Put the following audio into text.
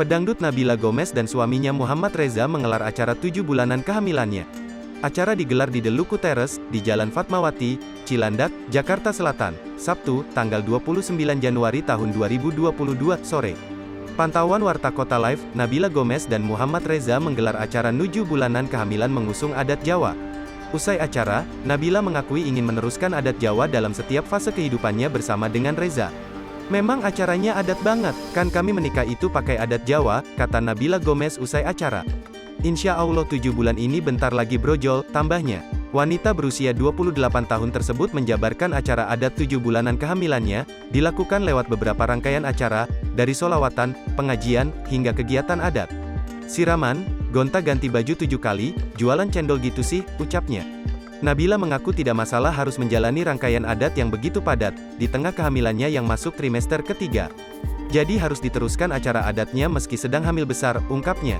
Pedangdut Nabila Gomez dan suaminya Muhammad Reza menggelar acara 7 bulanan kehamilannya. Acara digelar di The Luku Terrace, di Jalan Fatmawati, Cilandak, Jakarta Selatan, Sabtu, tanggal 29 Januari tahun 2022, sore. Pantauan Warta Kota Live, Nabila Gomez dan Muhammad Reza menggelar acara 7 bulanan kehamilan mengusung adat Jawa. Usai acara, Nabila mengakui ingin meneruskan adat Jawa dalam setiap fase kehidupannya bersama dengan Reza. "Memang acaranya adat banget, kan kami menikah itu pakai adat Jawa," kata Nabila Gomez usai acara. "Insya Allah 7 bulan ini bentar lagi brojol," tambahnya. Wanita berusia 28 tahun tersebut menjabarkan acara adat 7 bulanan kehamilannya, dilakukan lewat beberapa rangkaian acara, dari sholawatan, pengajian, hingga kegiatan adat. "Siraman, gonta-ganti baju 7 kali, jualan cendol gitu sih," ucapnya. Nabila mengaku tidak masalah harus menjalani rangkaian adat yang begitu padat, di tengah kehamilannya yang masuk trimester ketiga. "Jadi harus diteruskan acara adatnya meski sedang hamil besar," ungkapnya.